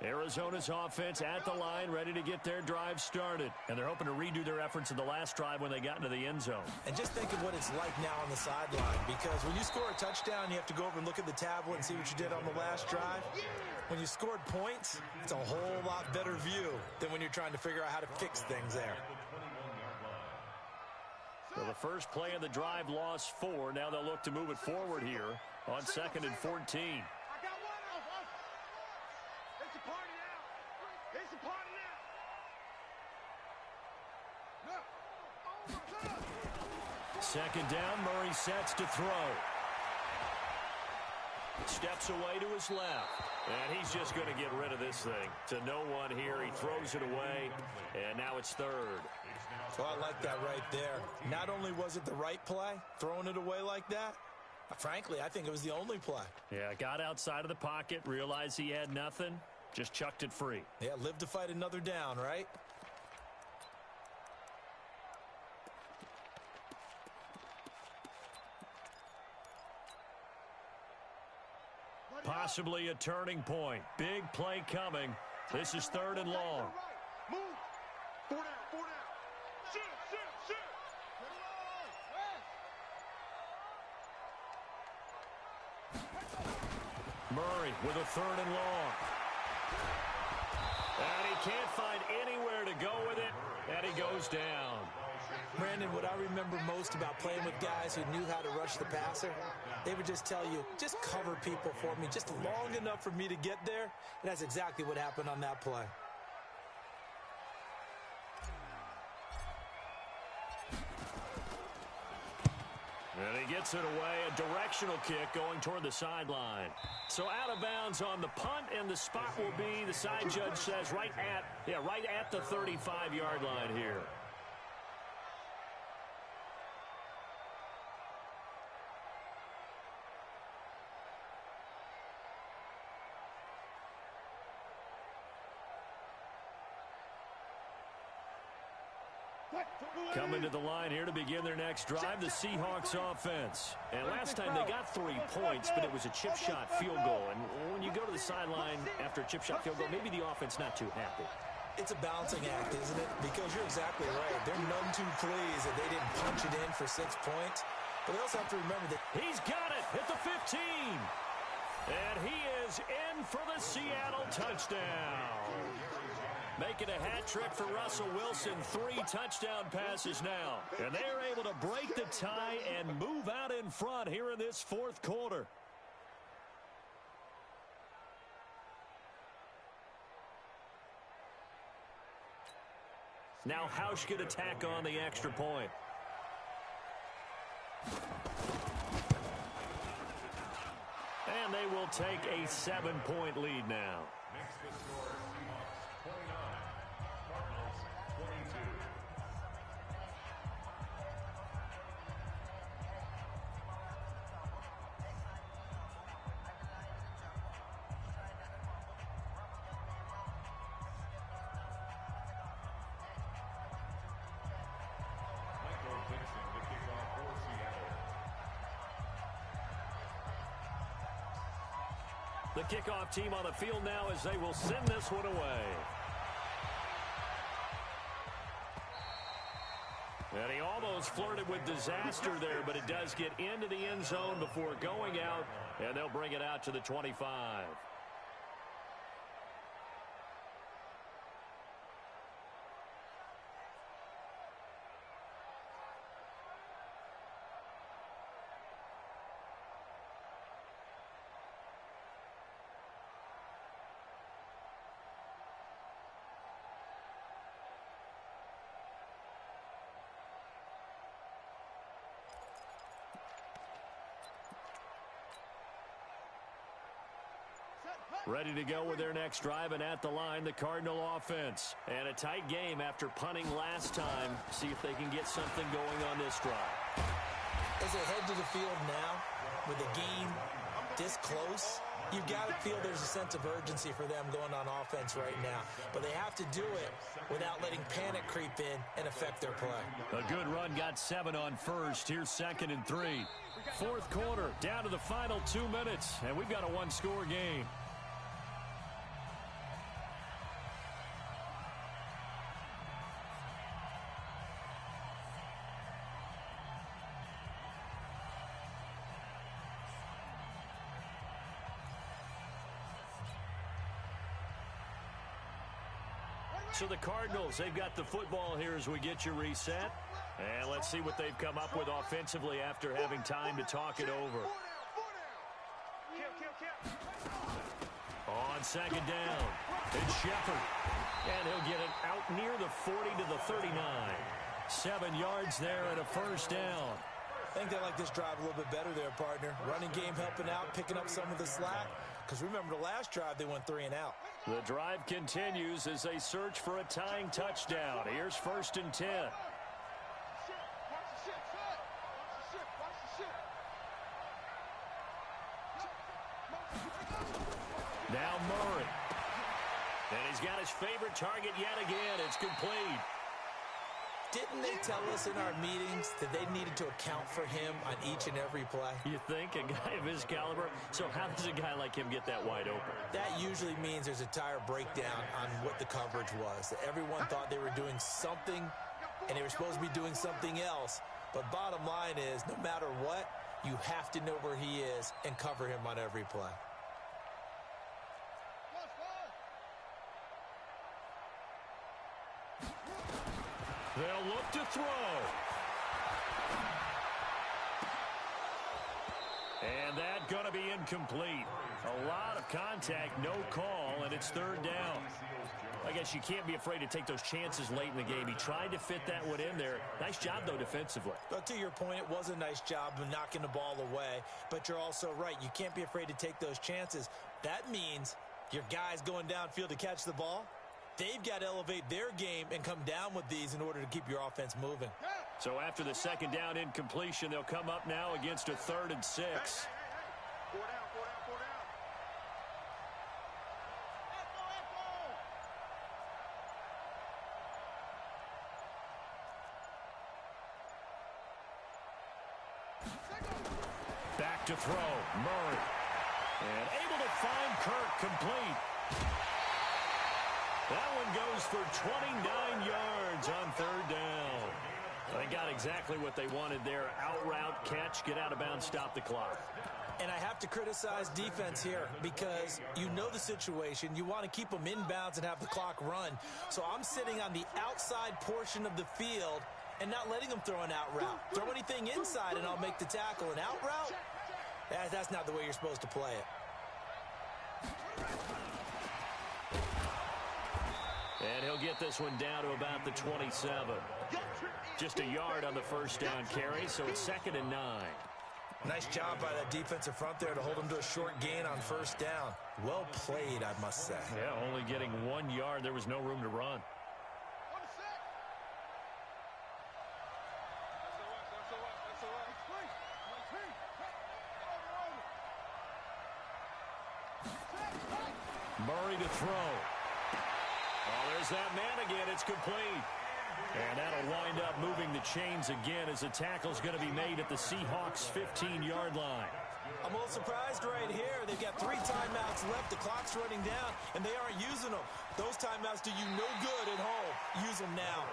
Arizona's offense at the line, ready to get their drive started. And they're hoping to redo their efforts in the last drive when they got into the end zone. And just think of what it's like now on the sideline, because when you score a touchdown, you have to go over and look at the tablet and see what you did on the last drive. When you scored points, it's a whole lot better view than when you're trying to figure out how to fix things there. So the first play of the drive lost 4. Now they'll look to move it forward here on 2nd and 14. Second down, Murray sets to throw. Steps away to his left. And he's just going to get rid of this thing. To no one here. He throws it away. And now it's 3rd. Well, I like that right there. Not only was it the right play, throwing it away like that, frankly, I think it was the only play. Yeah, got outside of the pocket, realized he had nothing, just chucked it free. Yeah, live to fight another down, right? Possibly a turning point. Big play coming. This is 3rd and long. Move. 4 down. Shoot. Murray with a 3rd and long. And he can't find anywhere to go with it, and he goes down. Brandon, what I remember most about playing with guys who knew how to rush the passer, they would just tell you, just cover people for me, just long enough for me to get there. And that's exactly what happened on that play. And he gets it away, a directional kick going toward the sideline. So out of bounds on the punt, and the spot will be, the side judge says, right at the 35-yard line here. Coming to the line here to begin their next drive, the Seahawks offense. And last time they got 3 points, but it was a chip shot field goal. And when you go to the sideline after a chip shot field goal, maybe the offense not too happy. It's a balancing act, isn't it? Because you're exactly right. They're none too pleased that they didn't punch it in for 6 points. But they also have to remember that he's got it at the 15. And he is in for the Seattle touchdown. Making a hat trick for Russell Wilson. 3 touchdown passes now. And they are able to break the tie and move out in front here in this 4th quarter. Now Hauschka to tack on the extra point. And they will take a 7-point lead now. Makes the score Seahawks 29, Cardinals 22. Michael Dixon to kick off for Seattle. The kickoff team on the field now as they will send this one away. And he almost flirted with disaster there, but it does get into the end zone before going out, and they'll bring it out to the 25. Ready to go with their next drive, and at the line, the Cardinal offense. And a tight game after punting last time. See if they can get something going on this drive. as they head to the field now, with the game this close, you've got to feel there's a sense of urgency for them going on offense right now. But they have to do it without letting panic creep in and affect their play. A good run, got 7 on first. Here's 2nd and 3. 4th quarter, down to the final 2 minutes, and we've got a one-score game. So the Cardinals, they've got the football here as we get you reset. And let's see what they've come up with offensively after having time to talk it over. On 2nd down, it's Shepard. And he'll get it out near the 40 to the 39. 7 yards there and a 1st down. I think they like this drive a little bit better there, partner. Running game helping out, picking up some of the slack. Because remember, the last drive, they went 3 and out. The drive continues as they search for a tying touchdown. Here's 1st and 10. Now Murray. And he's got his favorite target yet again. It's complete. Didn't they tell us in our meetings that they needed to account for him on each and every play? You think? A guy of his caliber? So how does a guy like him get that wide open? That usually means there's a tire breakdown on what the coverage was. That everyone thought they were doing something, and they were supposed to be doing something else. But bottom line is, no matter what, you have to know where he is and cover him on every play. They'll look to throw. And that's going to be incomplete. A lot of contact, no call, and it's third down. I guess you can't be afraid to take those chances late in the game. He tried to fit that one in there. Nice job, though, defensively. But to your point, it was a nice job of knocking the ball away. But you're also right. You can't be afraid to take those chances. That means your guys going downfield to catch the ball, they've got to elevate their game and come down with these in order to keep your offense moving. So after the second down incompletion, they'll come up now against a 3rd and 6. Hey. 4 down, 4 down, 4 down. Back to throw, Murray. And able to find Kirk complete. That one goes for 29 yards on 3rd down. They got exactly what they wanted there. Out route, catch, get out of bounds, stop the clock. And I have to criticize defense here because you know the situation. You want to keep them inbounds and have the clock run. So I'm sitting on the outside portion of the field and not letting them throw an out route. Throw anything inside and I'll make the tackle. An out route, that's not the way you're supposed to play it. And he'll get this one down to about the 27. Just a yard on the first down carry, so it's 2nd and 9. Nice job by that defensive front there to hold him to a short gain on first down. Well played, I must say. Yeah, only getting 1 yard. There was no room to run. Murray to throw. Oh, there's that man again. It's complete. And that'll wind up moving the chains again as the tackle's going to be made at the Seahawks' 15-yard line. I'm a little surprised right here. They've got 3 timeouts left. The clock's running down, and they aren't using them. Those timeouts do you no good at home. Use them now.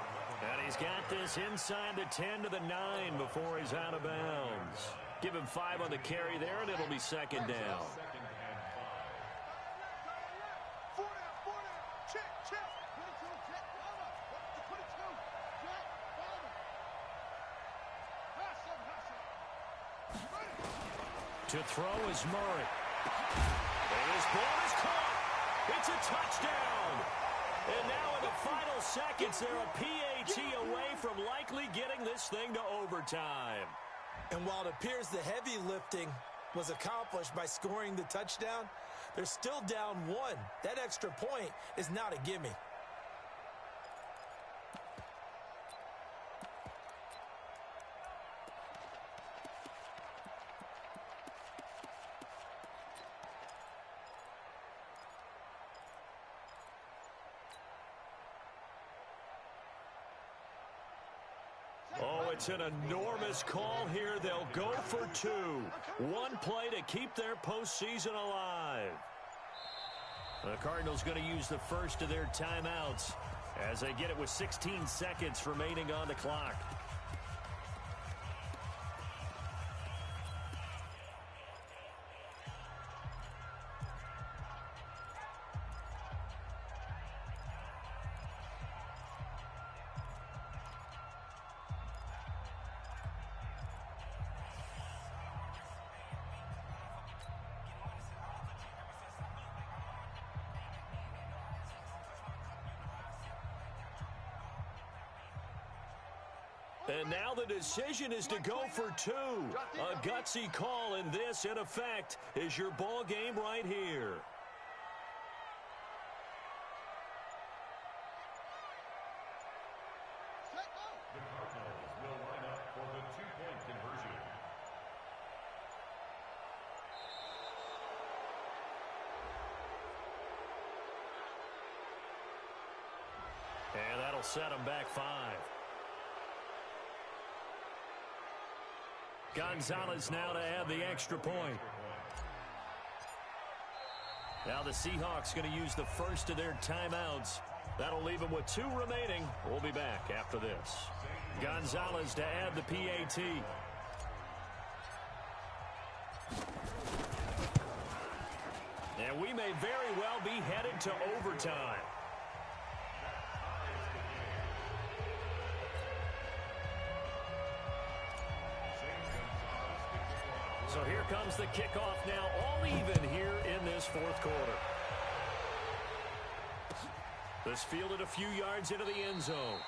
And he's got this inside the 10 to the 9 before he's out of bounds. Give him 5 on the carry there, and it'll be 2nd down. To throw is Murray. And his ball is caught. It's a touchdown. And now in the final seconds, they're a PAT away from likely getting this thing to overtime. And while it appears the heavy lifting was accomplished by scoring the touchdown, they're still down 1. That extra point is not a gimme. Oh, it's an enormous call here. They'll go for 2. 1 play to keep their postseason alive. The Cardinals going to use the first of their timeouts as they get it with 16 seconds remaining on the clock. And now the decision is to go for 2. A gutsy call, and this, in effect, is your ball game right here. The Cardinals will line up for the 2-point conversion. And that'll set them back 5. Gonzalez now to add the extra point. Now the Seahawks going to use the first of their timeouts. That'll leave them with 2 remaining. We'll be back after this. Gonzalez to add the PAT. And we may very well be headed to overtime. So here comes the kickoff now, all even here in this fourth quarter. This fielded a few yards into the end zone.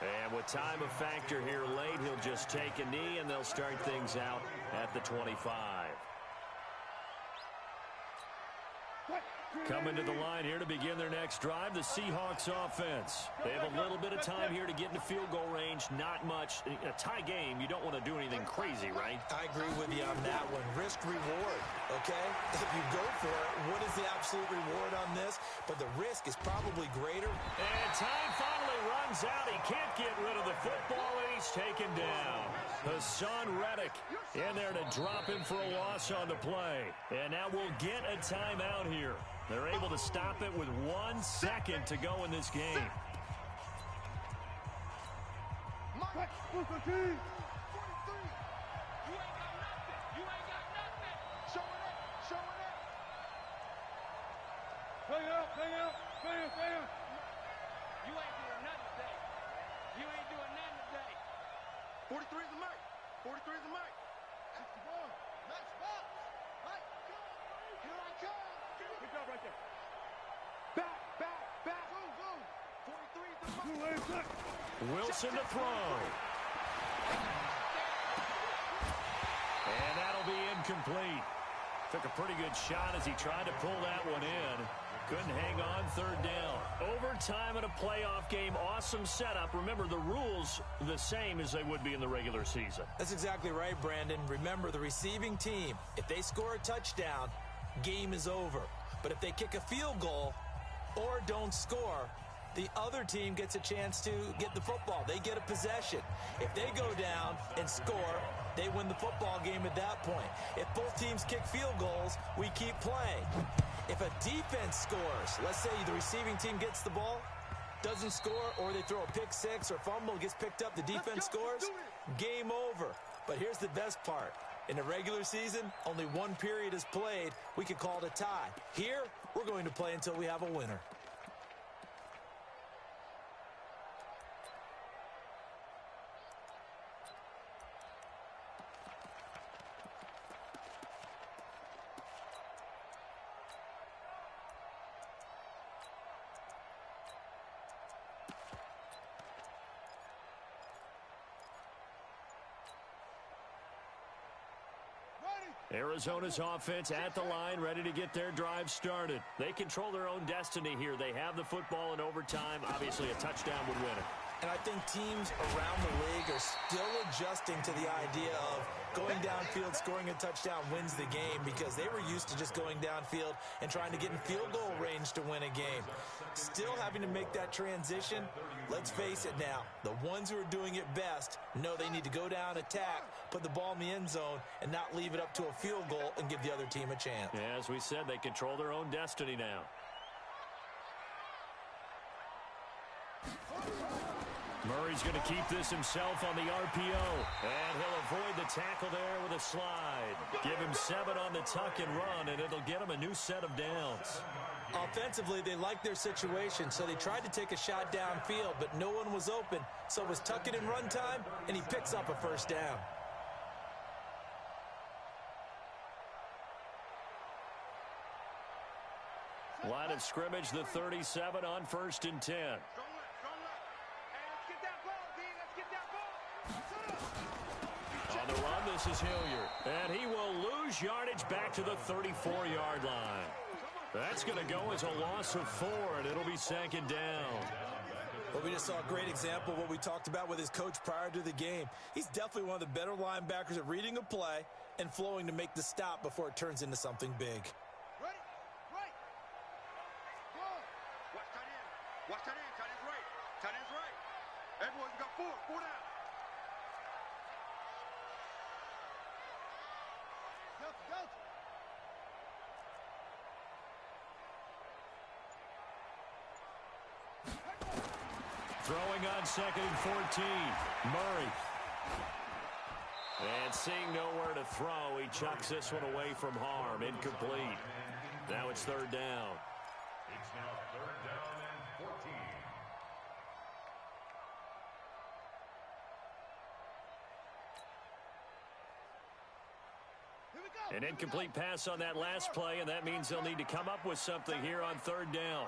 And with time a factor here late, he'll just take a knee, and they'll start things out at the 25. Coming to the line here to begin their next drive, the Seahawks offense. They have a little bit of time here to get into field goal range. Not much. In a tie game, you don't want to do anything crazy, right? I agree with you on that one. Risk reward, okay? If you go for it, what is the absolute reward on this? But the risk is probably greater. And time finally runs out. He can't get rid of the football, and he's taken down. Hassan Reddick in there to drop him for a loss on the play. And now we'll get a timeout here. They're able to stop it with 1 second to go in this game. Wilson to throw. And that'll be incomplete. Took a pretty good shot as he tried to pull that one in. Couldn't hang on, third down. Overtime in a playoff game, awesome setup. Remember, the rules the same as they would be in the regular season. That's exactly right, Brandon. Remember, the receiving team, if they score a touchdown, game is over. But if they kick a field goal or don't score, the other team gets a chance to get the football. They get a possession. If they go down and score, they win the football game at that point. If both teams kick field goals, we keep playing. If a defense scores, let's say the receiving team gets the ball, doesn't score, or they throw a pick six or fumble, gets picked up, the defense scores, game over. But here's the best part. In the regular season, only one period is played. We could call it a tie. Here, we're going to play until we have a winner. Arizona's offense at the line, ready to get their drive started. They control their own destiny here. They have the football in overtime. Obviously, a touchdown would win it. And I think teams around the league are still adjusting to the idea of going downfield, scoring a touchdown wins the game, because they were used to just going downfield and trying to get in field goal range to win a game. Still having to make that transition. Let's face it now, the ones who are doing it best know they need to go down, attack, put the ball in the end zone, and not leave it up to a field goal and give the other team a chance. Yeah, as we said, they control their own destiny now. Murray's going to keep this himself on the RPO, and he'll avoid the tackle there with a slide. Give him 7 on the tuck and run, and it'll get him a new set of downs. Offensively, they liked their situation, so they tried to take a shot downfield, but no one was open. So it was tuck it and run time, and he picks up a first down. Line of scrimmage, the 37 on 1st and 10. On the run, this is Hilliard. And he will lose yardage back to the 34-yard line. That's going to go as a loss of 4, and it'll be 2nd down. But we just saw a great example of what we talked about with his coach prior to the game. He's definitely one of the better linebackers at reading a play and flowing to make the stop before it turns into something big. Watch tight end. Tight end's right. Tight end's right. Everyone's got 4 down. Throwing on 2nd and 14. Murray. And seeing nowhere to throw, he chucks this one away from harm. Incomplete. Now it's 3rd down. It's now 3rd down and 14. Here we An incomplete pass on that last play, and that means they'll need to come up with something here on third down.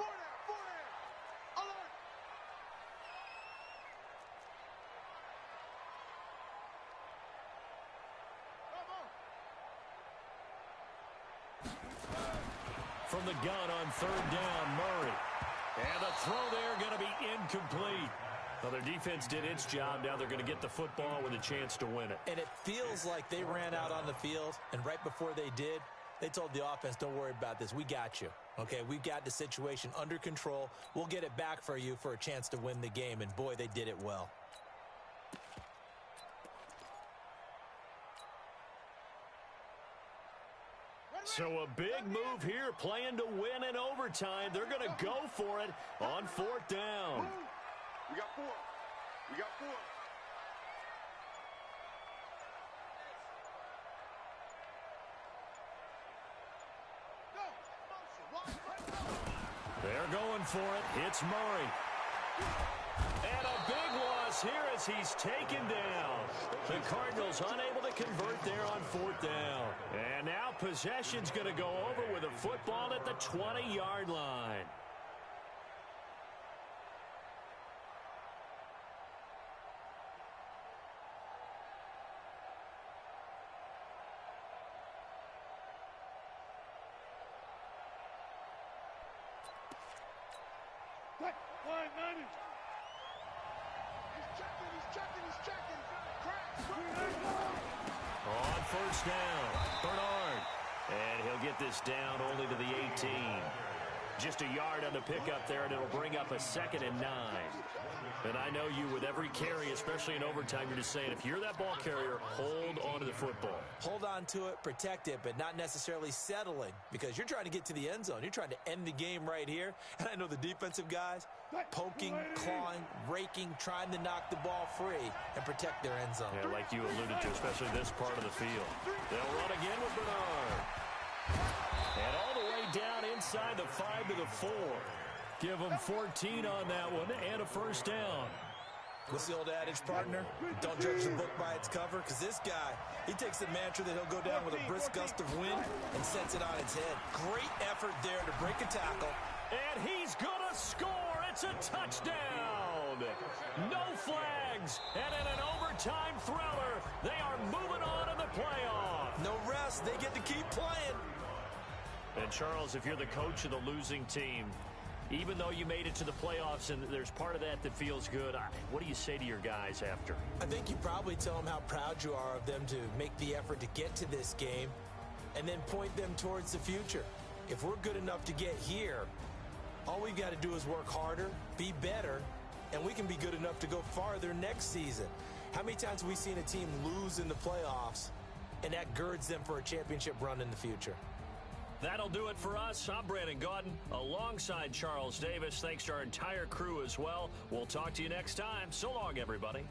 From the gun on third down, Murray. And the throw there going to be incomplete. Well, their defense did its job. Now they're going to get the football with a chance to win it. And it feels like they ran out on the field, and right before they did, they told the offense, don't worry about this. We got you. Okay, we've got the situation under control. We'll get it back for you for a chance to win the game. And, boy, they did it well. So a big move here, playing to win in overtime. They're going to go for it on fourth down. We got 4. We got 4. They're going for it. It's Murray. And a big loss here as he's taken down. The Cardinals unable to convert there on fourth down. And now possession's going to go over with a football at the 20-yard line. On first down, Bernard. And he'll get this down only to the 18. Just a yard on the pickup there, and it'll bring up a 2nd and 9. And I know you, with every carry, especially in overtime, you're just saying, if you're that ball carrier, hold on to the football. Hold on to it, protect it, but not necessarily settling, because you're trying to get to the end zone. You're trying to end the game right here. And I know the defensive guys poking, clawing, raking, trying to knock the ball free and protect their end zone. Yeah, like you alluded to, especially this part of the field. They'll run again with Bernard. And all the way down inside the 5 to the 4. Give them 14 on that one and a first down. What's the old adage, partner? Don't judge the book by its cover, because this guy, he takes the mantra that he'll go down with a brisk gust of wind and sets it on its head. Great effort there to break a tackle. And he's going to score. It's a touchdown. No flags. And in an overtime thriller, they are moving on in the playoff. No rest. They get to keep playing. And, Charles, if you're the coach of the losing team, even though you made it to the playoffs and there's part of that that feels good, what do you say to your guys after? I think you probably tell them how proud you are of them to make the effort to get to this game and then point them towards the future. If we're good enough to get here, all we've got to do is work harder, be better, and we can be good enough to go farther next season. How many times have we seen a team lose in the playoffs, and that girds them for a championship run in the future? That'll do it for us. I'm Brandon Gaudin alongside Charles Davis. Thanks to our entire crew as well. We'll talk to you next time. So long, everybody.